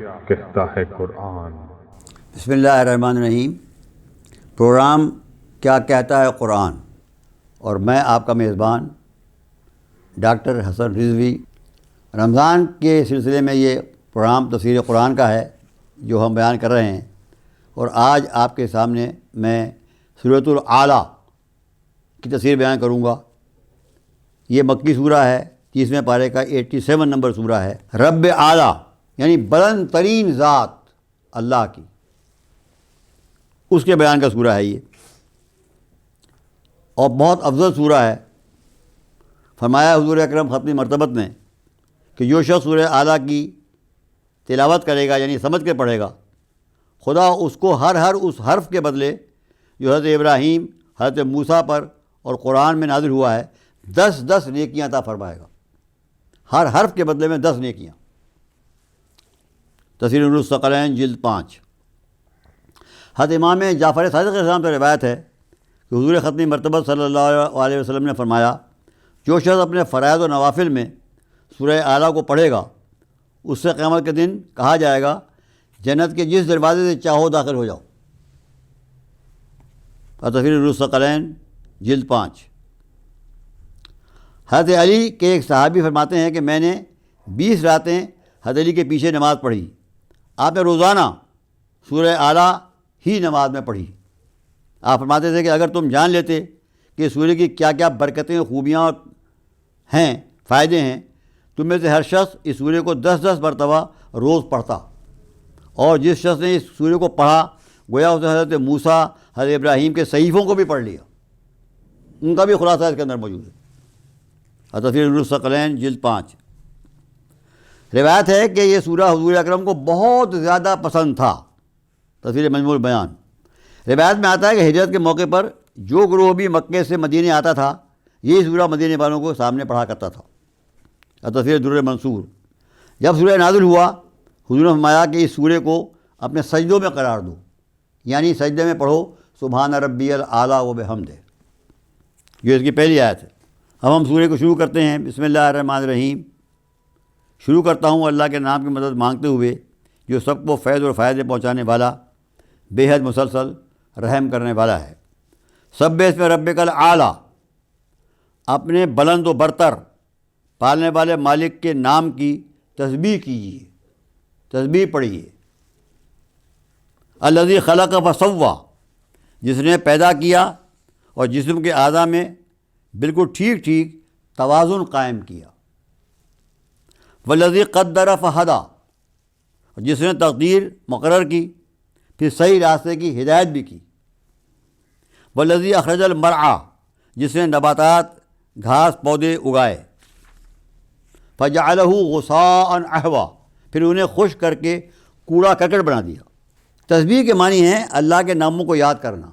کہتا ہے قرآن۔ بسم اللہ الرحمن الرحیم۔ پروگرام کیا کہتا ہے قرآن، اور میں آپ کا میزبان ڈاکٹر حسن رضوی۔ رمضان کے سلسلے میں یہ پروگرام تفسیر قرآن کا ہے جو ہم بیان کر رہے ہیں، اور آج آپ کے سامنے میں سورۃ الاعلیٰ کی تفسیر بیان کروں گا۔ یہ مکی سورہ ہے، 30ویں پارے کا 87 نمبر سورہ ہے۔ رب اعلیٰ یعنی بلند ترین ذات اللہ کی، اس کے بیان کا سورہ ہے یہ، اور بہت افضل سورہ ہے۔ فرمایا حضور اکرم ختم مرتبت نے کہ جو شخص سورہ اعلیٰ کی تلاوت کرے گا یعنی سمجھ کے پڑھے گا، خدا اس کو ہر اس حرف کے بدلے جو حضرت ابراہیم، حضرت موسیٰ پر اور قرآن میں نازل ہوا ہے 10 نیکیاں عطا فرمائے گا۔ ہر حرف کے بدلے میں 10 نیکیاں۔ تفسیر نور الثقلین جلد 5۔ حضرت امام جعفر صادق علیہ السلام سے روایت ہے کہ حضور ختم مرتبت صلی اللہ علیہ وسلم نے فرمایا، جو شخص اپنے فرائض و نوافل میں سورہ اعلیٰ کو پڑھے گا، اس سے قیامت کے دن کہا جائے گا جنت کے جس دروازے سے چاہو داخل ہو جاؤ۔ تفسیر نور الثقلین جلد 5۔ حضرت علی کے ایک صحابی فرماتے ہیں کہ میں نے 20 راتیں حضرت علی کے پیچھے نماز پڑھی۔ آپ نے روزانہ سورہ اعلیٰ ہی نماز میں پڑھی۔ آپ فرماتے تھے کہ اگر تم جان لیتے کہ سورہ کی کیا کیا برکتیں، خوبیاں ہیں، فائدے ہیں، تم میں سے ہر شخص اس سورہ کو 10 مرتبہ روز پڑھتا، اور جس شخص نے اس سورہ کو پڑھا گویا اس نے حضرت موسیٰ، حضرت ابراہیم کے صحیفوں کو بھی پڑھ لیا، ان کا بھی خلاصہ اس کے اندر موجود ہے۔ تفسیر نور الثقلین جلد 5۔ روایت ہے کہ یہ سورہ حضور اکرم کو بہت زیادہ پسند تھا۔ تفسیر مجموع البیان۔ روایت میں آتا ہے کہ ہجرت کے موقع پر جو گروہ بھی مکے سے مدینے آتا تھا، یہی سورہ مدینے والوں کو سامنے پڑھا کرتا تھا۔ تفسیر در منصور۔ جب سورہ نازل ہوا، حضور نے فرمایا کہ اس سورہ کو اپنے سجدوں میں قرار دو، یعنی سجدے میں پڑھو سبحان ربی الاعلیٰ و بحمدہ، جو اس کی پہلی آیت ہے۔ اب ہم سورہ کو شروع کرتے ہیں۔ بسم اللہ الرحمن الرحیم۔ شروع کرتا ہوں اللہ کے نام کی مدد مانگتے ہوئے جو سب کو فیض اور فائدے پہنچانے والا، بے حد مسلسل رحم کرنے والا ہے۔ سبح اسم ربک الاعلیٰ، اپنے بلند و برتر پالنے والے مالک کے نام کی تسبیح کیجیے، تسبیح پڑھیے۔ الذی خلق فسویٰ، جس نے پیدا کیا اور جسم کے اعضاء میں بالکل ٹھیک توازن قائم کیا۔ والذی قدر فہدیٰ، جس نے تقدیر مقرر کی پھر صحیح راستے کی ہدایت بھی کی۔ والذی اخرج المرعیٰ، جس نے نباتات، گھاس پودے اگائے۔ فجعلہ غثاء احوا، پھر انہیں خشک کر کے کوڑا کرکٹ بنا دیا۔ تسبیح کے معنی ہیں اللہ کے ناموں کو یاد کرنا،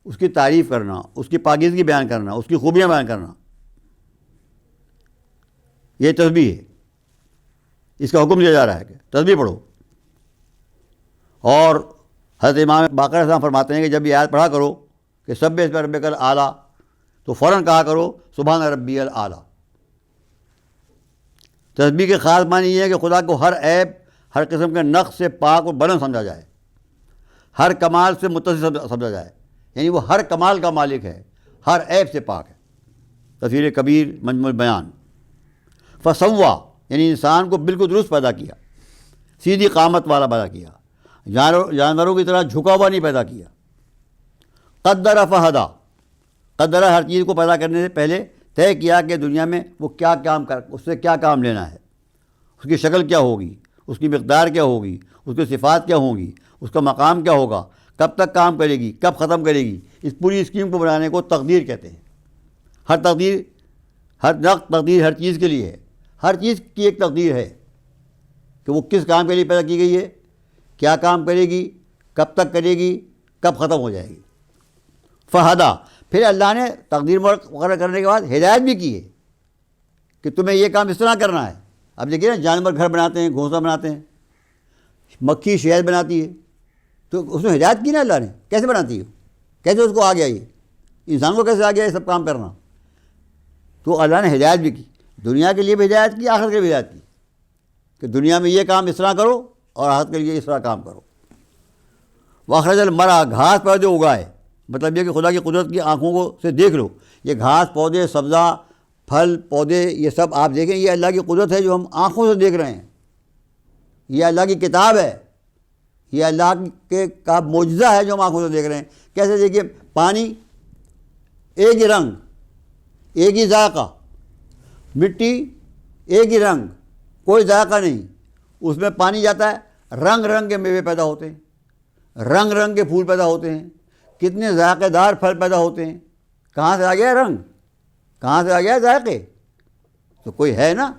اس کی تعریف کرنا، اس کی پاکیزگی بیان کرنا، اس کی خوبیاں بیان کرنا، یہ تسبیح ہے۔ اس کا حکم دیا جا رہا ہے کہ تسبیح پڑھو۔ اور حضرت امام باقر السلام فرماتے ہیں کہ جب یہ آیت پڑھا کرو کہ سبح اسم ربک الاعلیٰ، تو فوراً کہا کرو سبحان ربی الاعلیٰ۔ تسبیح کے خاص معنی یہ ہے کہ خدا کو ہر عیب، ہر قسم کے نقص سے پاک اور بلند سمجھا جائے، ہر کمال سے متصف سمجھا جائے، یعنی وہ ہر کمال کا مالک ہے، ہر عیب سے پاک ہے۔ تفسیر کبیر مجموع البیان۔ فسویٰ یعنی انسان کو بالکل درست پیدا کیا، سیدھی قامت والا پیدا کیا، جانوروں کی طرح جھکا ہوا نہیں پیدا کیا۔ قدر فہدیٰ، قدر ہر چیز کو پیدا کرنے سے پہلے طے کیا کہ دنیا میں وہ کیا کام اس سے کیا کام لینا ہے، اس کی شکل کیا ہوگی، اس کی مقدار کیا ہوگی، اس کی صفات کیا ہوں گی، اس کا مقام کیا ہوگا، کب تک کام کرے گی، کب ختم کرے گی۔ اس پوری اسکیم کو بنانے کو تقدیر کہتے ہیں۔ ہر نقد تقدیر ہر چیز کے لیے ہے، ہر چیز کی ایک تقدیر ہے کہ وہ کس کام کے لیے پیدا کی گئی ہے، کیا کام کرے گی، کب تک کرے گی، کب ختم ہو جائے گی۔ فہدیٰ، پھر اللہ نے تقدیر مقرر کرنے کے بعد ہدایت بھی کی ہے کہ تمہیں یہ کام اس طرح کرنا ہے۔ اب دیکھیے نا، جانور گھر بناتے ہیں، گھونسلہ بناتے ہیں، مکھی شہد بناتی ہے، تو اس میں ہدایت کی نا اللہ نے، کیسے بناتی ہے، کیسے اس کو آ گیا، یہ انسان کو کیسے آ گیا یہ سب کام کرنا۔ تو اللہ نے ہدایت بھی کی، دنیا کے لیے بھی ہدایت کی، آخرت کے لیے بھی ہدایت کی کہ دنیا میں یہ کام اس طرح کرو اور آخرت کے لیے اس طرح کام کرو۔ واخرج المرعا، گھاس پودے اگائے، مطلب یہ کہ خدا کی قدرت کی آنکھوں کو سے دیکھ لو، یہ گھاس پودے، سبزہ، پھل پودے، یہ سب آپ دیکھیں، یہ اللہ کی قدرت ہے جو ہم آنکھوں سے دیکھ رہے ہیں، یہ اللہ کی کتاب ہے، یہ اللہ کے کا معجزہ ہے جو ہم آنکھوں سے دیکھ رہے ہیں۔ کیسے دیکھیے، پانی ایک ہی رنگ، ایک ہی ذائقہ، مٹی ایک ہی رنگ، کوئی ذائقہ نہیں، اس میں پانی جاتا ہے، رنگ رنگ کے میوے پیدا ہوتے ہیں، رنگ رنگ کے پھول پیدا ہوتے ہیں، کتنے ذائقے دار پھل پیدا ہوتے ہیں۔ کہاں سے آ گیا رنگ؟ کہاں سے آ گیا ذائقے؟ تو کوئی ہے نا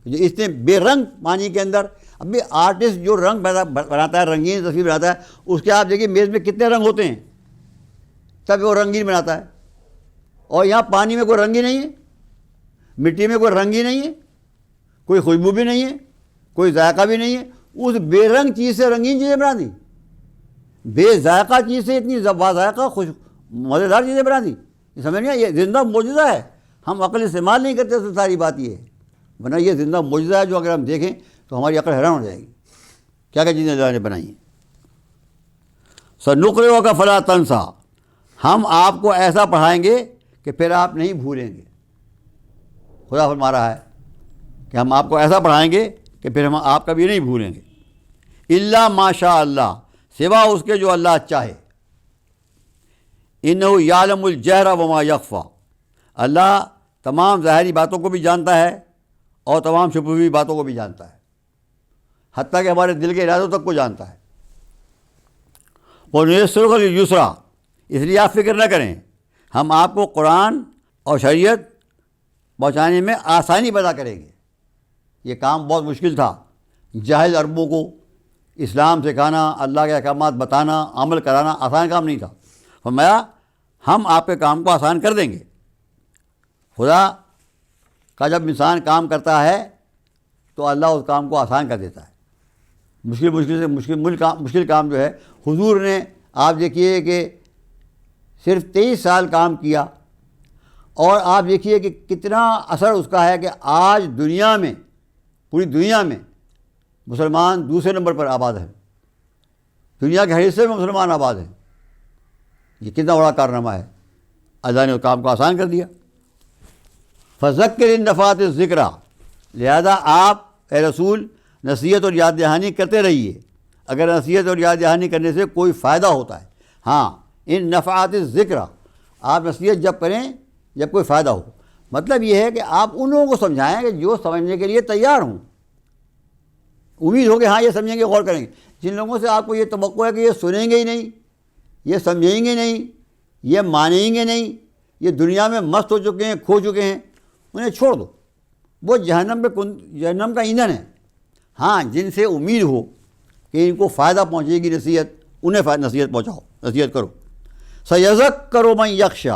جو اس نے بے رنگ پانی کے اندر، اب بھی آرٹسٹ جو رنگ بناتا ہے، رنگین تصویر بناتا ہے، اس کے آپ دیکھیے میز میں کتنے رنگ ہوتے ہیں، تب وہ رنگین بناتا ہے۔ اور یہاں پانی میں کوئی رنگ ہی نہیں ہے، مٹی میں کوئی رنگ ہی نہیں ہے، کوئی خوشبو بھی نہیں ہے، کوئی ذائقہ بھی نہیں ہے، اس بے رنگ چیز سے رنگین چیزیں بنا دی، بے ذائقہ چیز سے اتنی ذائقہ خوش مزیدار چیزیں بنا دی۔ یہ سمجھ نہیں، یہ زندہ معجزہ ہے، ہم عقل استعمال نہیں کرتے، تو ساری بات یہ ہے، ورنہ یہ زندہ معجزہ ہے جو اگر ہم دیکھیں تو ہماری عقل حیران ہو جائے گی، کیا کیا چیزیں اللہ نے بنائی ہیں۔ سنقرئک فلا تنسیٰ، ہم آپ کو ایسا پڑھائیں گے کہ پھر آپ نہیں بھولیں گے۔ خدا فرما رہا ہے کہ ہم آپ کو ایسا پڑھائیں گے کہ پھر ہم آپ کبھی نہیں بھولیں گے۔ الا ما شاء اللہ، سوا اس کے جو اللہ چاہے۔ انہ یعلم الجہر وما یخفی، اللہ تمام ظاہری باتوں کو بھی جانتا ہے اور تمام چھپی ہوئی باتوں کو بھی جانتا ہے، حتیٰ کہ ہمارے دل کے ارادوں تک کو جانتا ہے۔ وَنُيَسِّرُكَ لِلْيُسْرَىٰ، اس لیے آپ فکر نہ کریں، ہم آپ کو قرآن اور شریعت پہنچانے میں آسانی پیدا کریں گے۔ یہ کام بہت مشکل تھا، جاہل عربوں کو اسلام سکھانا، اللہ کے احکامات بتانا، عمل کرانا آسان کام نہیں تھا۔ فرمایا ہم آپ کے کام کو آسان کر دیں گے۔ خدا کا جب انسان کام کرتا ہے تو اللہ اس کام کو آسان کر دیتا ہے۔ مشکل سے مشکل کام جو ہے، حضور نے آپ دیکھیے کہ صرف 23 سال کام کیا، اور آپ دیکھیے کہ کتنا اثر اس کا ہے کہ آج دنیا میں، پوری دنیا میں مسلمان دوسرے نمبر پر آباد ہیں، دنیا کے ہر حصے میں مسلمان آباد ہیں۔ یہ کتنا بڑا کارنامہ ہے، اللہ نے اس کام کو آسان کر دیا۔ فذکر ان نفعت الذکریٰ، لہذا آپ اے رسول نصیحت اور یاد دہانی کرتے رہیے، اگر نصیحت اور یاد دہانی کرنے سے کوئی فائدہ ہوتا ہے۔ ہاں، ان نفعات الذکریٰ، آپ نصیحت جب کریں جب کوئی فائدہ ہو، مطلب یہ ہے کہ آپ ان لوگوں کو سمجھائیں کہ جو سمجھنے کے لیے تیار ہوں، امید ہو کہ ہاں یہ سمجھیں گے، غور کریں گے۔ جن لوگوں سے آپ کو یہ توقع ہے کہ یہ سنیں گے ہی نہیں، یہ سمجھیں گے نہیں، یہ مانیں گے نہیں، یہ دنیا میں مست ہو چکے ہیں، کھو چکے ہیں، انہیں چھوڑ دو، وہ جہنم کا ایندھن ہے۔ ہاں، جن سے امید ہو کہ ان کو فائدہ پہنچے گی نصیحت، انہیں نصیحت پہنچاؤ، نصیحت کرو۔ سیذکر من یخشی،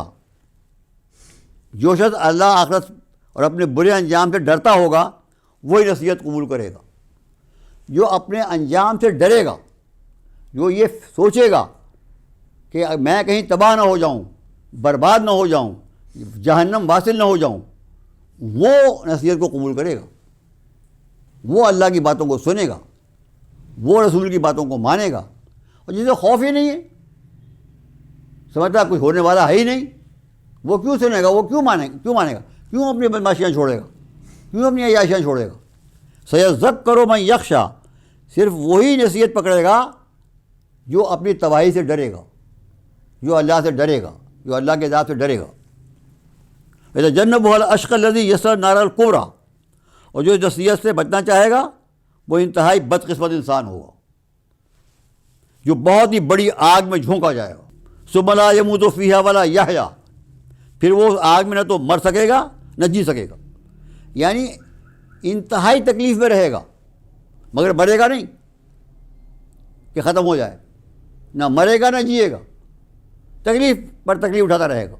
جو شخص اللہ آخرت اور اپنے برے انجام سے ڈرتا ہوگا وہی نصیحت قبول کرے گا۔ جو اپنے انجام سے ڈرے گا، جو یہ سوچے گا کہ میں کہیں تباہ نہ ہو جاؤں، برباد نہ ہو جاؤں، جہنم واصل نہ ہو جاؤں، وہ نصیحت کو قبول کرے گا، وہ اللہ کی باتوں کو سنے گا، وہ رسول کی باتوں کو مانے گا۔ اور جسے خوف ہی نہیں ہے، سمجھتا کچھ ہونے والا ہے ہی نہیں، وہ کیوں سنے گا، وہ کیوں مانے گا، کیوں اپنی بدماشیاں چھوڑے گا، کیوں اپنی عیاشیاں چھوڑے گا۔ سیذکر من یخشی، صرف وہی نصیحت پکڑے گا جو اپنی تباہی سے ڈرے گا، جو اللہ سے ڈرے گا، جو اللہ کے عذاب سے ڈرے گا۔ یتجنبها الاشقی الذی یصلی النار الکبریٰ، اور جو نصیحت سے بچنا چاہے گا وہ انتہائی بدقسمت انسان ہوگا جو بہت ہی بڑی آگ میں جھونکا جائے گا۔ ثم لا یموت فیہا ولا یحیا، پھر وہ آگ میں نہ تو مر سکے گا نہ جی سکے گا، یعنی انتہائی تکلیف میں رہے گا، مگر مرے گا نہیں کہ ختم ہو جائے، نہ مرے گا نہ جیے گا، تکلیف پر تکلیف اٹھاتا رہے گا۔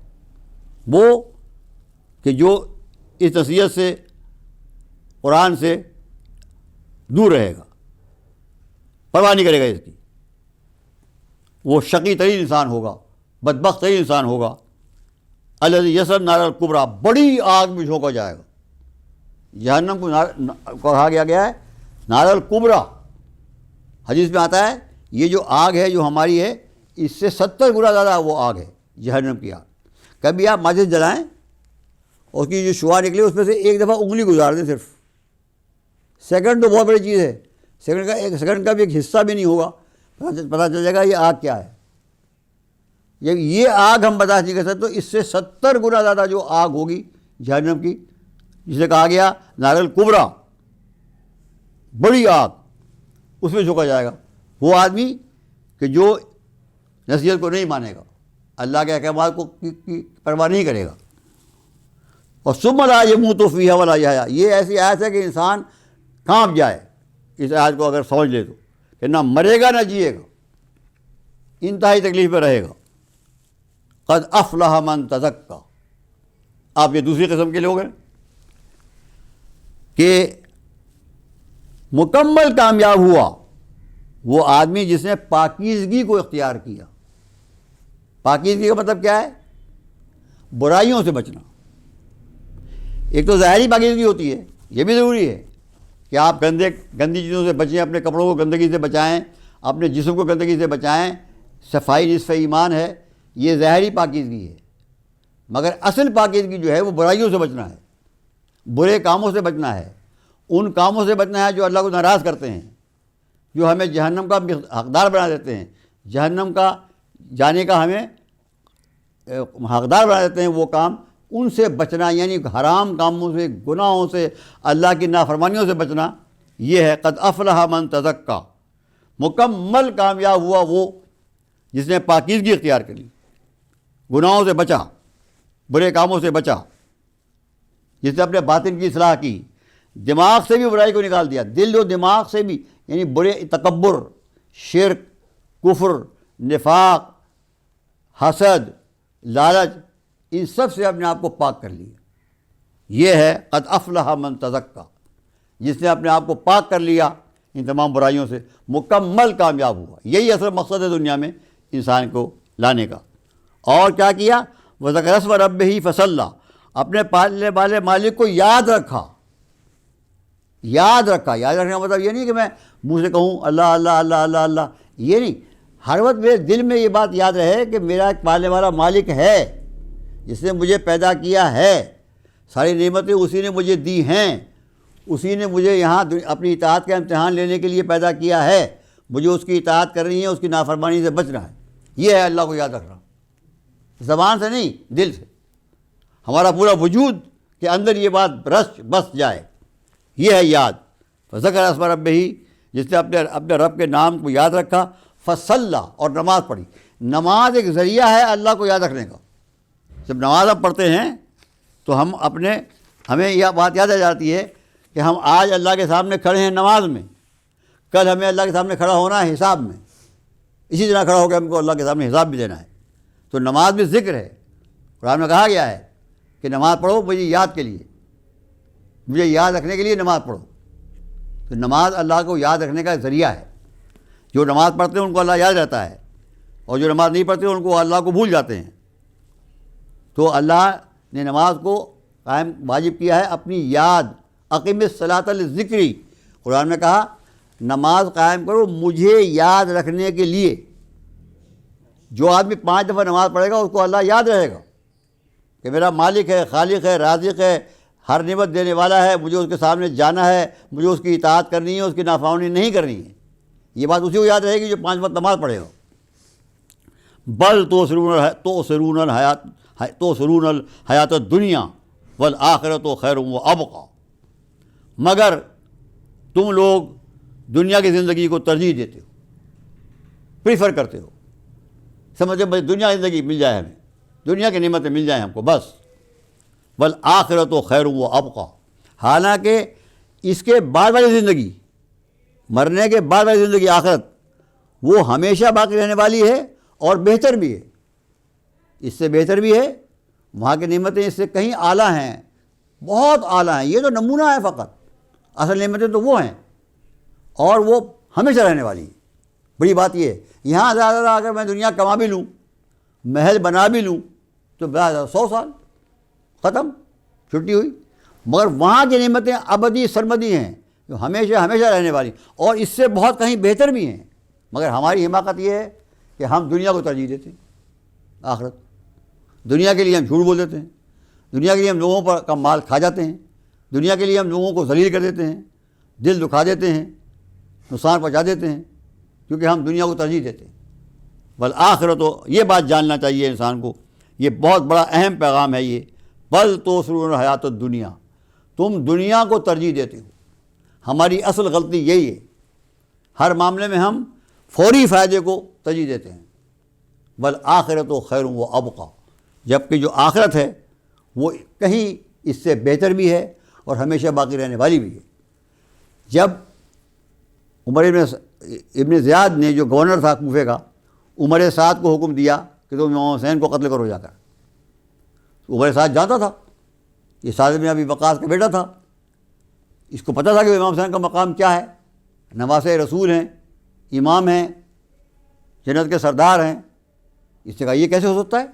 وہ کہ جو اس نصیحت سے، قرآن سے دور رہے گا، پرواہ نہیں کرے گا اس کی، وہ شقی ترین انسان ہوگا، بدبخت ترین انسان ہوگا۔ الذی یصلی النار الکبریٰ، بڑی آگ میں جھونکا جائے گا۔ جہنم کو کہا گیا ہے نار الکبریٰ، حدیث میں آتا ہے یہ جو آگ ہے جو ہماری ہے اس سے 70 گنا زیادہ وہ آگ ہے جہنم کی آگ. کبھی آپ ماچس جلائیں اور اس کی جو شعاع نکلے اس میں سے ایک دفعہ انگلی گزار دیں صرف. سیکنڈ تو بہت بڑی چیز ہے, ایک سیکنڈ کا بھی ایک حصہ بھی نہیں ہوگا, پتہ چل جائے گا یہ آگ کیا ہے. یہ آگ ہم برداشت نہیں کر سکتے, تو اس سے 70 گنا زیادہ جو آگ ہوگی جہنم کی, جسے کہا گیا نار الکبریٰ, بڑی آگ, اس میں جھکا جائے گا وہ آدمی کہ جو نصیحت کو نہیں مانے گا, اللہ کے احکامات کو کی پرواہ نہیں کرے گا. اور ثم لا یموت فیہا ولا یحیا, یہ ایسی آیت ہے کہ انسان کانپ جائے اس آیت کو اگر سمجھ لے تو, کہ نہ مرے گا نہ جیے گا, انتہائی تکلیف میں رہے گا. قد افلح من تزکا, آپ یہ دوسری قسم کے لوگ ہیں کہ مکمل کامیاب ہوا وہ آدمی جس نے پاکیزگی کو اختیار کیا. پاکیزگی کا مطلب کیا ہے؟ برائیوں سے بچنا. ایک تو ظاہری پاکیزگی ہوتی ہے, یہ بھی ضروری ہے کہ آپ گندی چیزوں سے بچیں, اپنے کپڑوں کو گندگی سے بچائیں, اپنے جسم کو گندگی سے بچائیں. صفائی نصف ایمان ہے, یہ ظاہری پاکیزگی ہے. مگر اصل پاکیزگی جو ہے وہ برائیوں سے بچنا ہے, برے کاموں سے بچنا ہے, ان کاموں سے بچنا ہے جو اللہ کو ناراض کرتے ہیں, جو ہمیں جہنم کا حقدار بنا دیتے ہیں, جہنم کا جانے کا ہمیں حقدار بنا دیتے ہیں. وہ کام ان سے بچنا, یعنی حرام کاموں سے, گناہوں سے, اللہ کی نافرمانیوں سے بچنا. یہ ہے قد افلح من تزکا, مکمل کامیاب ہوا وہ جس نے پاکیزگی اختیار کری, گناہوں سے بچا, برے کاموں سے بچا, جس نے اپنے باطن کی اصلاح کی, دماغ سے بھی برائی کو نکال دیا. دل و دماغ سے بھی, یعنی برے تکبر, شرک, کفر, نفاق, حسد, لالچ, ان سب سے اپنے آپ کو پاک کر لیا. یہ ہے قد افلح من تزکا, جس نے اپنے آپ کو پاک کر لیا ان تمام برائیوں سے, مکمل کامیاب ہوا. یہی اصل مقصد ہے دنیا میں انسان کو لانے کا. اور کیا کیا؟ وذکر اسم ربہ فصلی, اپنے پالنے والے مالک کو یاد رکھا. یاد رکھنے کا مطلب یہ نہیں کہ میں منہ سے کہوں اللہ اللہ اللہ اللہ اللہ, یہ نہیں. ہر وقت میرے دل میں یہ بات یاد رہے کہ میرا ایک پالنے والا مالک ہے جس نے مجھے پیدا کیا ہے, ساری نعمتیں اسی نے مجھے دی ہیں, اسی نے مجھے یہاں اپنی اطاعت کا امتحان لینے کے لیے پیدا کیا ہے, مجھے اس کی اطاعت کرنی ہے, اس کی نافرمانی سے بچنا ہے. یہ ہے اللہ کو یاد رکھنا, زبان سے نہیں, دل سے. ہمارا پورا وجود کے اندر یہ بات بس جائے, یہ ہے یاد. ذکر اسم ربہ, جس نے اپنے رب کے نام کو یاد رکھا. فصلی, اور نماز پڑھی. نماز ایک ذریعہ ہے اللہ کو یاد رکھنے کا. جب نماز ہم پڑھتے ہیں تو ہمیں یہ بات یاد آ جاتی ہے کہ ہم آج اللہ کے سامنے کھڑے ہیں نماز میں, کل ہمیں اللہ کے سامنے کھڑا ہونا ہے حساب میں, اسی طرح کھڑا ہو کے ہم کو اللہ کے سامنے حساب بھی دینا ہے. تو نماز بھی ذکر ہے. قرآن میں کہا گیا ہے کہ نماز پڑھو مجھے یاد کے لیے, مجھے یاد رکھنے کے لیے نماز پڑھو. تو نماز اللہ کو یاد رکھنے کا ذریعہ ہے. جو نماز پڑھتے ہیں ان کو اللہ یاد رہتا ہے, اور جو نماز نہیں پڑھتے ان کو اللہ کو بھول جاتے ہیں. تو اللہ نے نماز کو قائم واجب کیا ہے اپنی یاد. اقیم الصلاۃ للذکری, قرآن میں کہا نماز قائم کرو مجھے یاد رکھنے کے لیے. جو آدمی 5 دفعہ نماز پڑھے گا اس کو اللہ یاد رہے گا کہ میرا مالک ہے, خالق ہے, رازق ہے, ہر نعمت دینے والا ہے, مجھے اس کے سامنے جانا ہے, مجھے اس کی اطاعت کرنی ہے, اس کی نافرمانی نہیں کرنی ہے. یہ بات اسی کو یاد رہے گی جو 5 وقت نماز پڑھے گا. بل توثرون الحیات الدنیا والآخرۃ خیر وابقیٰ, مگر تم لوگ دنیا کی زندگی کو ترجیح دیتے ہو, پریفر کرتے ہو, سمجھے بھائی دنیا کی زندگی مل جائے ہمیں, دنیا کی نعمتیں مل جائیں ہم کو بس. والآخرۃ خیر وابقیٰ, حالانکہ اس کے بعد والی زندگی, مرنے کے بعد والی زندگی آخرت, وہ ہمیشہ باقی رہنے والی ہے اور بہتر بھی ہے. اس سے بہتر بھی ہے, وہاں کی نعمتیں اس سے کہیں اعلیٰ ہیں, بہت اعلیٰ ہیں. یہ تو نمونہ ہے فقط, اصل نعمتیں تو وہ ہیں اور وہ ہمیشہ رہنے والی ہیں. بڑی بات یہ ہے, یہاں زیادہ اگر میں دنیا کما بھی لوں, محل بنا بھی لوں, تو 100 سال ختم, چھٹی ہوئی. مگر وہاں کی نعمتیں ابدی سرمدی ہیں, جو ہمیشہ ہمیشہ رہنے والی، اور اس سے بہت کہیں بہتر بھی ہیں، مگر ہماری حماقت یہ ہے کہ ہم دنیا کو ترجیح دیتے ہیں آخرت۔ دنیا کے لیے ہم جھوٹ بول دیتے ہیں، دنیا کے لیے ہم لوگوں پر کا مال کھا جاتے ہیں، دنیا کے لیے ہم لوگوں کو ذلیل کر دیتے ہیں، دل دکھا دیتے ہیں، نقصان پہنچا دیتے ہیں، کیونکہ ہم دنیا کو ترجیح دیتے ہیں۔ والآخرت، یہ بات جاننا چاہیے انسان کو، یہ بہت بڑا اہم پیغام ہے یہ، بل تؤثرون الحیات الدنیا، تم دنیا کو ترجیح دیتے ہو۔ ہماری اصل غلطی یہی ہے، ہر معاملے میں ہم فوری فائدے کو ترجیح دیتے ہیں۔ والآخرت خیر و ابقی، جبکہ جو آخرت ہے وہ کہیں اس سے بہتر بھی ہے اور ہمیشہ باقی رہنے والی بھی ہے۔ جب عمر ابن زیاد نے، جو گورنر تھا کوفے کا، عمر سعد کو حکم دیا کہ تم امام حسین کو قتل کرو جا کر، عمر سعد جانتا تھا، یہ سعد بن ابی وقاص کا بیٹا تھا، اس کو پتہ تھا کہ امام حسین کا مقام کیا ہے، نواسہ رسول ہیں، امام ہیں، جنت کے سردار ہیں۔ اس نے کہا یہ کیسے ہو سکتا ہے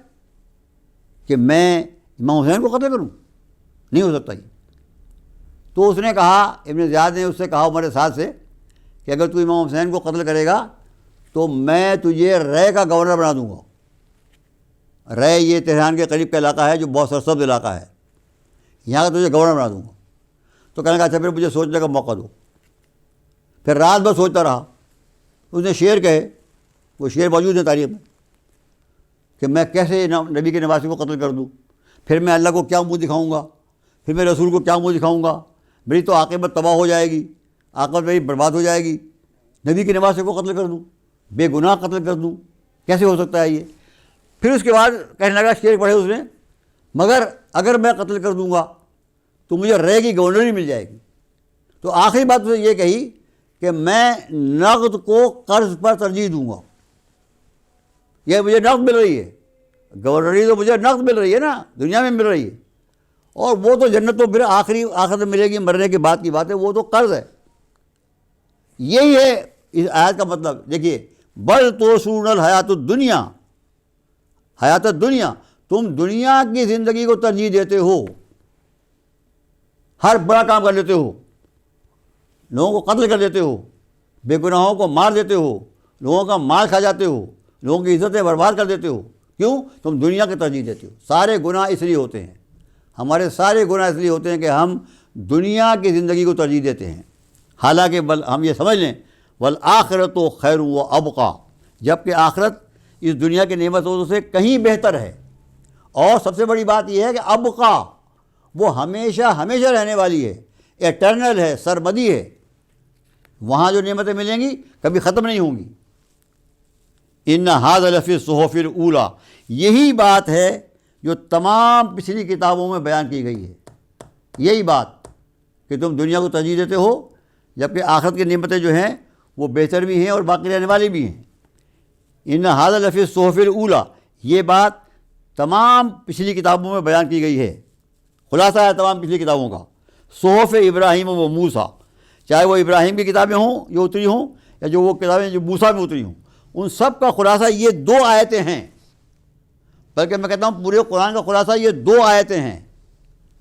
کہ میں امام حسین کو قتل کروں؟ نہیں ہو سکتا یہ۔ تو اس نے کہا، ابن زیاد نے اس سے کہا عمر سعد سے کہ اگر تو امام حسین کو قتل کرے گا تو میں تجھے رے کا گورنر بنا دوں گا۔ رے یہ تہران کے قریب کا علاقہ ہے جو بہت سرسبز علاقہ ہے، یہاں کا تجھے گورنر بنا دوں گا۔ تو کہنے کا اچھا پھر مجھے سوچنے کا موقع دو۔ پھر رات بھر سوچتا رہا، اس نے شعر کہے، وہ شعر موجود ہے تاریخ میں، کہ میں کیسے نبی کے نواسی کو قتل کر دوں، پھر میں اللہ کو کیا منہ دکھاؤں گا، پھر میں رسول کو کیا منہ دکھاؤں گا، میری تو عاقبت تباہ ہو جائے گی، عاقبت میری برباد ہو جائے گی، نبی کے نواسی کو قتل کر دوں، بے گناہ قتل کر دوں، کیسے ہو سکتا ہے یہ؟ پھر اس کے بعد کہنے لگا، شعر پڑھے اس نے، مگر اگر میں قتل کر دوں گا تو مجھے رے کی گورنری مل جائے گی۔ تو آخری بات اسے یہ کہی کہ میں نقد کو قرض پر ترجیح دوں گا، یہ مجھے نقد مل رہی ہے، گورنری تو مجھے نقد مل رہی ہے نا، دنیا میں مل رہی ہے، اور وہ تو جنت تو پھر آخرت میں ملے گی، مرنے کے بعد کی بات ہے، وہ تو قرض ہے۔ یہی ہے اس آیت کا مطلب۔ دیکھیے، بل تؤثرون الحیات الدنیا، حیات الدنیا، تم دنیا کی زندگی کو ترجیح دیتے ہو، ہر بڑا کام کر لیتے ہو، لوگوں کو قتل کر دیتے ہو، بے گناہوں کو مار دیتے ہو، لوگوں کا مال کھا جاتے ہو، لوگوں کی عزتیں برباد کر دیتے ہو۔ کیوں؟ تم دنیا کی ترجیح دیتے ہو۔ سارے گناہ اس لیے ہوتے ہیں، ہمارے سارے گناہ اس لیے ہوتے ہیں کہ ہم دنیا کی زندگی کو ترجیح دیتے ہیں، حالانکہ ہم یہ سمجھ لیں والآخرت خیر و ابقی، جبکہ آخرت اس دنیا کی نعمتوں سے کہیں بہتر ہے۔ اور سب سے بڑی بات یہ ہے کہ ابقی، وہ ہمیشہ ہمیشہ رہنے والی ہے، ایٹرنل ہے، سرمدی ہے۔ وہاں جو نعمتیں ملیں گی کبھی ختم نہیں ہوں گی۔ ان ھذا لفی الصحف الاولی، یہی بات ہے جو تمام پچھلی کتابوں میں بیان کی گئی ہے، یہی بات کہ تم دنیا کو ترجیح دیتے ہو جبکہ آخرت کی نعمتیں جو ہیں وہ بہتر بھی ہیں اور باقی رہنے والی بھی ہیں۔ ان ھذا لفی الصحف الاولی، یہ بات تمام پچھلی کتابوں میں بیان کی گئی ہے، خلاصہ ہے تمام پچھلی کتابوں کا۔ صحف ابراہیم و موسیٰ، چاہے وہ ابراہیم کی کتابیں ہوں جو اتری ہوں، یا جو وہ کتابیں جو موسیٰ میں اتری ہوں، ان سب کا خلاصہ یہ دو آیتیں ہیں، بلکہ میں کہتا ہوں پورے قرآن کا خلاصہ یہ دو آیتیں ہیں۔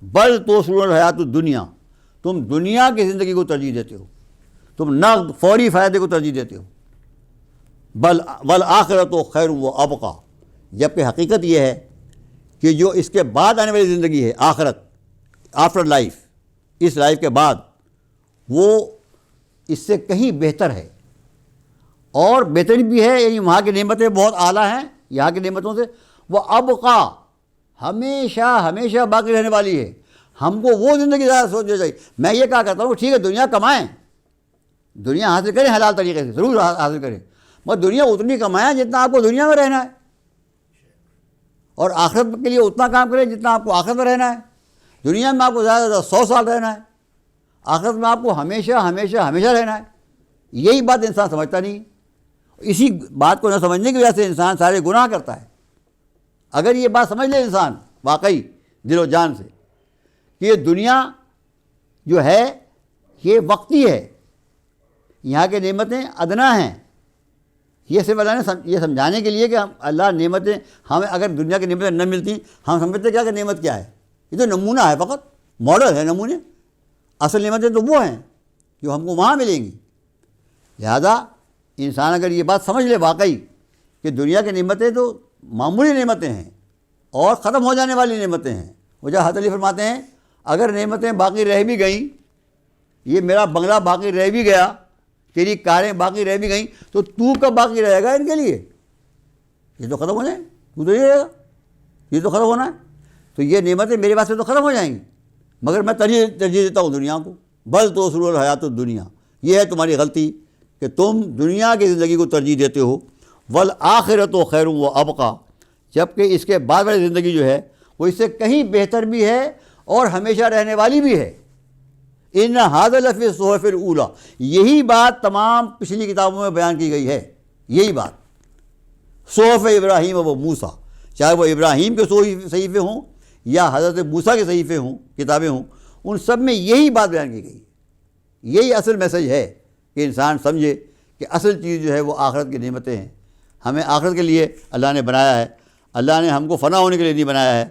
بل تؤثرون الحیات الدنیا، تم دنیا کی زندگی کو ترجیح دیتے ہو، تم نقد فوری فائدے کو ترجیح دیتے ہو، والآخرت خیر و ابقی، جبکہ حقیقت یہ ہے کہ جو اس کے بعد آنے والی زندگی ہے، آخرت، آفٹر لائف، اس لائف کے بعد، وہ اس سے کہیں بہتر ہے، اور بہتر بھی ہے، یعنی وہاں کی نعمتیں بہت اعلیٰ ہیں یہاں کی نعمتوں سے، وہ ابقی، ہمیشہ ہمیشہ باقی رہنے والی ہے۔ ہم کو وہ زندگی زیادہ سوچنا چاہیے۔ میں یہ کہا کرتا ہوں ٹھیک ہے دنیا کمائیں، دنیا حاصل کریں حلال طریقے سے، ضرور حاصل کریں، مگر دنیا اتنی کمائیں جتنا آپ کو دنیا میں رہنا ہے، اور آخرت کے لیے اتنا کام کریں جتنا آپ کو آخرت میں رہنا ہے۔ دنیا میں آپ کو زیادہ سے زیادہ 100 سال رہنا ہے، آخرت میں آپ کو ہمیشہ ہمیشہ ہمیشہ رہنا ہے۔ یہی بات انسان سمجھتا نہیں، اسی بات کو نہ سمجھنے کی وجہ سے انسان سارے گناہ کرتا ہے۔ اگر یہ بات سمجھ لے انسان واقعی دل و جان سے کہ یہ دنیا جو ہے یہ وقتی ہے، یہاں کی نعمتیں ادنا ہیں، یہ صرف اللہ نے یہ سمجھانے کے لیے کہ ہم اللہ نعمتیں ہمیں اگر دنیا کی نعمتیں نہ ملتی ہم سمجھتے کیا کہ نعمت کیا ہے، یہ تو نمونہ ہے، فقط ماڈل ہے، نمونے، اصل نعمتیں تو وہ ہیں جو ہم کو وہاں ملیں گی۔ لہذا انسان اگر یہ بات سمجھ لے واقعی کہ دنیا کی نعمتیں تو معمولی نعمتیں ہیں اور ختم ہو جانے والی نعمتیں ہیں۔ وجہ حضرت علی فرماتے ہیں اگر نعمتیں باقی رہ بھی گئیں، یہ میرا بنگلہ باقی رہ بھی گیا، تیری کاریں باقی رہ بھی گئیں، تو کب باقی رہے گا ان کے لیے؟ یہ تو ختم ہو جائیں، تو نہیں رہے گا، یہ تو ختم ہونا ہے۔ تو یہ نعمتیں میرے پاس سے تو ختم ہو جائیں گی، مگر میں ترجیح دیتا ہوں دنیا کو۔ بل تو اصول الحیات الدنیا، یہ ہے تمہاری غلطی کہ تم دنیا کی زندگی کو ترجیح دیتے ہو۔ والآخرۃ خیر و ابقیٰ، جبکہ اس کے بعد والی زندگی جو ہے وہ اس سے کہیں بہتر بھی ہے اور ہمیشہ رہنے والی بھی ہے۔ ان ھذا لفی الصحف الاولیٰ، یہی بات تمام پچھلی کتابوں میں بیان کی گئی ہے، یہی بات صحف ابراہیم و موسیٰ، چاہے وہ ابراہیم کے صحیفے ہوں یا حضرت موسیٰ کے صحیفے ہوں، کتابیں ہوں، ان سب میں یہی بات بیان کی گئی ہے۔ یہی اصل میسج ہے کہ انسان سمجھے کہ اصل چیز جو ہے وہ آخرت کی نعمتیں ہیں۔ ہمیں آخرت کے لیے اللہ نے بنایا ہے، اللہ نے ہم کو فنا ہونے کے لیے نہیں بنایا ہے،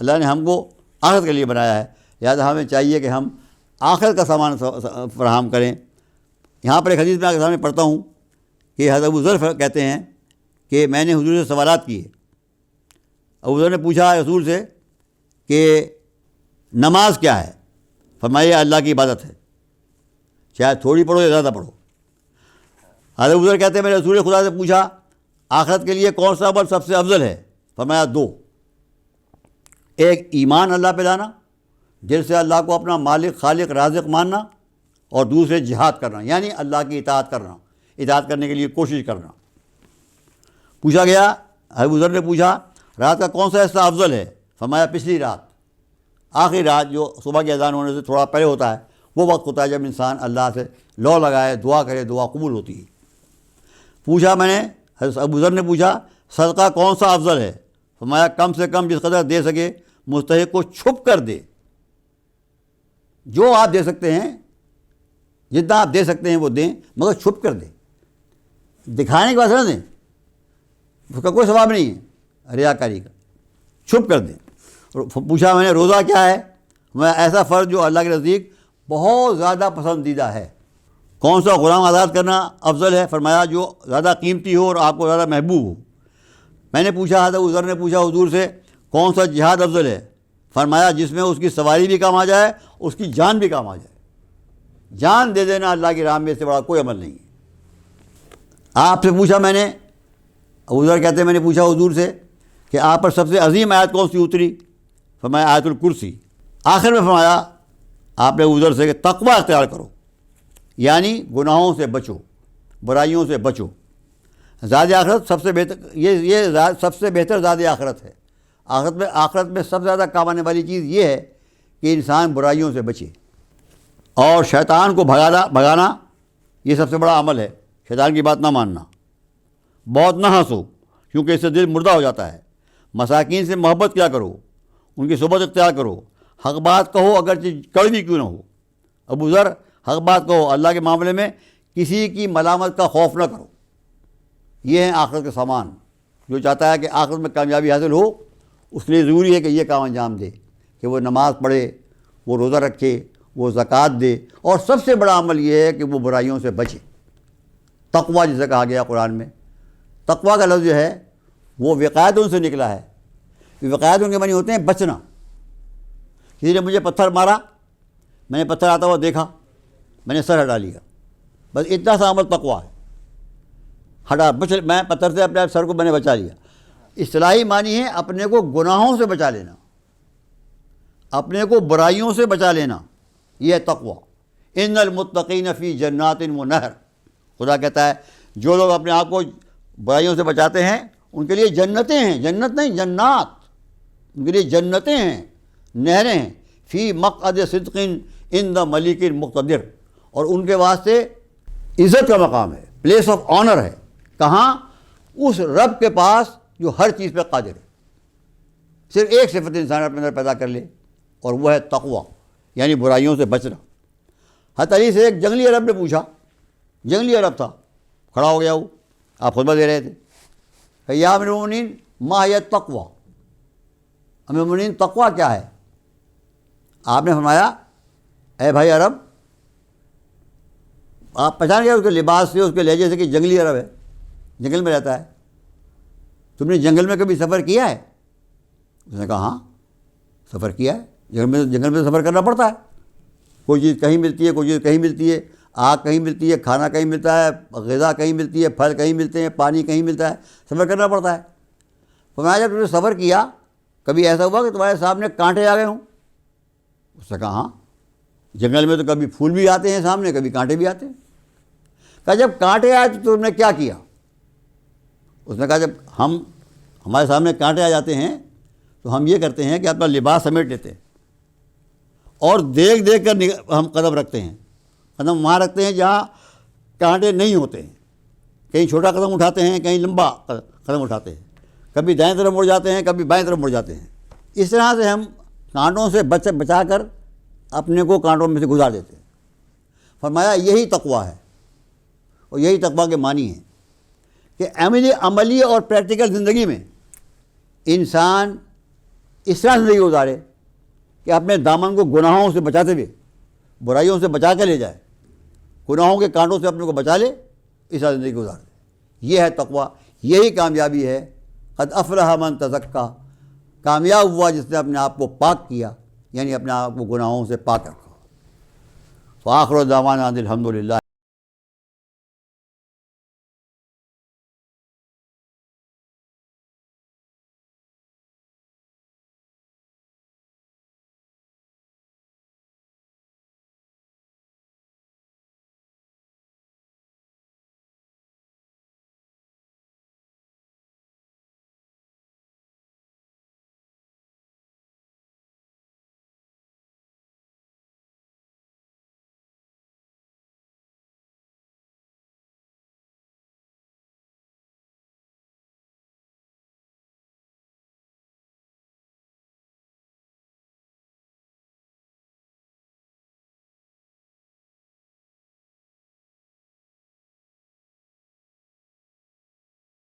اللہ نے ہم کو آخرت کے لیے بنایا ہے۔ لہٰذا ہمیں چاہیے کہ ہم آخرت کا سامان فراہم کریں۔ یہاں پر ایک حدیث میں آپ کے سامنے پڑھتا ہوں کہ حضرت ابو ذر کہتے ہیں کہ میں نے حضور سے سوالات کیے۔ ابو ذر نے پوچھا رسول سے کہ نماز کیا ہے؟ فرمایا یہ اللہ کی عبادت ہے، چاہے تھوڑی پڑھو یا زیادہ پڑھو۔ حضرت ابو ذر کہتے ہیں میں نے رسول خدا سے پوچھا آخرت کے لیے کون سا عمل سب سے افضل ہے؟ فرمایا دو، ایک ایمان اللہ پہ لانا، دل سے اللہ کو اپنا مالک خالق رازق ماننا، اور دوسرے جہاد کرنا، یعنی اللہ کی اطاعت کرنا، اطاعت کرنے کے لیے کوشش کرنا۔ پوچھا گیا، ابو ذر نے پوچھا رات کا کون سا حصہ افضل ہے؟ فرمایا پچھلی رات، آخری رات جو صبح کی اذان ہونے سے تھوڑا پہلے ہوتا ہے، وہ وقت ہوتا ہے جب انسان اللہ سے لو لگائے، دعا کرے، دعا قبول ہوتی ہے۔ پوچھا میں نے، حضرت ابو ذر نے پوچھا صدقہ کون سا افضل ہے؟ فرمایا کم سے کم جس قدر دے سکے مستحق کو چھپ کر دے، جو آپ دے سکتے ہیں، جتنا آپ دے سکتے ہیں وہ دیں، مگر چھپ کر دیں، دکھانے کے بعد نہ دیں، اس کا کوئی ثواب نہیں ہے ریاکاری کا، چھپ کر دیں۔ پوچھا میں نے روزہ کیا ہے؟ میں ایسا فرض جو اللہ کے نزدیک بہت زیادہ پسندیدہ ہے۔ کون سا غلام آزاد کرنا افضل ہے؟ فرمایا جو زیادہ قیمتی ہو اور آپ کو زیادہ محبوب ہو۔ میں نے پوچھا، حضرت ابو ذر نے پوچھا حضور سے کون سا جہاد افضل ہے؟ فرمایا جس میں اس کی سواری بھی کام آ جائے، اس کی جان بھی کام آ جائے۔ جان دے دینا اللہ کی راہ میں اس سے بڑا کوئی عمل نہیں ہے۔ آپ سے پوچھا میں نے، ابو ذر کہتے ہیں میں نے پوچھا حضور سے کہ آپ پر سب سے عظیم آیت کون سی اتری؟ فرمایا آیت الکرسی۔ آخر میں فرمایا آپ نے ابو ذر سے کہ تقوی اختیار کرو، یعنی گناہوں سے بچو، برائیوں سے بچو۔ زاد آخرت سب سے بہتر، یہ سب سے بہتر زاد آخرت ہے۔ آخرت میں سب سے زیادہ کام آنے والی چیز یہ ہے کہ انسان برائیوں سے بچے، اور شیطان کو بھگانا یہ سب سے بڑا عمل ہے۔ شیطان کی بات نہ ماننا، بہت نہ ہنسو کیونکہ اس سے دل مردہ ہو جاتا ہے۔ مساکین سے محبت کیا کرو، ان کی صحبت اختیار کرو، حق بات کہو اگرچہ کڑوی کیوں نہ ہو۔ ابو ذر حق بات کہو، اللہ کے معاملے میں کسی کی ملامت کا خوف نہ کرو۔ یہ ہیں آخرت کے سامان۔ جو چاہتا ہے کہ آخرت میں کامیابی حاصل ہو، اس کے لیے ضروری ہے کہ یہ کام انجام دے، کہ وہ نماز پڑھے، وہ روزہ رکھے، وہ زکوٰۃ دے، اور سب سے بڑا عمل یہ ہے کہ وہ برائیوں سے بچے۔ تقویٰ جسے کہا گیا قرآن میں، تقویٰ کا لفظ جو ہے وہ وقایتوں سے نکلا ہے۔ وقایتوں کے معنی ہوتے ہیں بچنا۔ کسی نے مجھے پتھر مارا، میں نے پتھر آتا ہوا دیکھا، میں نے سر ہٹا لیا، بس اتنا سا عمل تقویٰ ہے۔ میں پتھر سے اپنے سر کو میں نے بچا لیا۔ اصطلاحی معنی ہے اپنے کو گناہوں سے بچا لینا، اپنے کو برائیوں سے بچا لینا، یہ ہے تقویٰ۔ ان المتقین فی جنات و نہر، خدا کہتا ہے جو لوگ اپنے آپ کو برائیوں سے بچاتے ہیں ان کے لیے جنتیں ہیں، جنت نہیں جنات، ان کے لیے جنتیں ہیں، نہریں ہیں، فی مقعد صدق عند ملیک مقتدر، اور ان کے واسطے عزت کا مقام ہے، پلیس آف آنر ہے۔ کہاں؟ اس رب کے پاس جو ہر چیز پہ قادر ہے۔ صرف ایک صفت انسان اپنے اندر پیدا کر لے اور وہ ہے تقویٰ، یعنی برائیوں سے بچنا۔ حضرت علی سے ایک جنگلی عرب نے پوچھا، جنگلی عرب تھا، کھڑا ہو گیا، وہ آپ خطبہ دے رہے تھے کہ یا امیر المومنین ما ہی التقویٰ، امیر المومنین تقویٰ کیا ہے؟ آپ نے فرمایا اے بھائی عرب، آپ پہچان گئے اس کے لباس سے، اس کے لہجے سے کہ جنگلی عرب ہے، جنگل میں رہتا ہے. تم نے جنگل میں کبھی سفر کیا ہے؟ اس نے کہا ہاں سفر کیا ہے. جنگل میں سفر کرنا پڑتا ہے. کوئی چیز کہیں ملتی ہے، کوئی چیز کہیں ملتی ہے، آگ کہیں ملتی ہے، کھانا کہیں ملتا ہے، غذا کہیں ملتی ہے، پھل کہیں ملتے ہیں، پانی کہیں ملتا ہے، سفر کرنا پڑتا ہے. فرمایا جب تم نے سفر کیا کبھی ایسا ہوا کہ تمہارے سامنے کانٹے آ گئے ہوں؟ اس نے کہا ہاں، جنگل میں تو کبھی پھول بھی آتے ہیں سامنے، کبھی کانٹے بھی آتے ہیں. کہا جب کانٹے آئے تو تم نے کیا کیا؟ اس نے کہا جب ہمارے سامنے کانٹے آ جاتے ہیں تو ہم یہ کرتے ہیں کہ اپنا لباس سمیٹ لیتے ہیں اور دیکھ دیکھ کر ہم قدم رکھتے ہیں. قدم وہاں رکھتے ہیں جہاں کانٹے نہیں ہوتے ہیں. کہیں چھوٹا قدم اٹھاتے ہیں، کہیں لمبا قدم اٹھاتے ہیں، کبھی دائیں طرف مڑ جاتے ہیں، کبھی بائیں طرف مڑ جاتے ہیں. اس طرح سے ہم کانٹوں سے بچا کر اپنے کو کانٹوں میں سے گزار دیتے ہیں. فرمایا یہی تقویٰ ہے اور یہی تقویٰ کے معنی ہے کہ عملی اور پریکٹیکل زندگی میں انسان اس طرح زندگی گزارے کہ اپنے دامن کو گناہوں سے بچاتے ہوئے برائیوں سے بچا کے لے جائے، گناہوں کے کانٹوں سے اپنے کو بچا لے، اس طرح زندگی گزار دے. یہ ہے تقویٰ، یہی کامیابی ہے. قد افلح من تزکا، کامیاب ہوا جس نے اپنے آپ کو پاک کیا، یعنی اپنے آپ کو گناہوں سے پاک رکھا. فآخر دعوانا الحمد للہ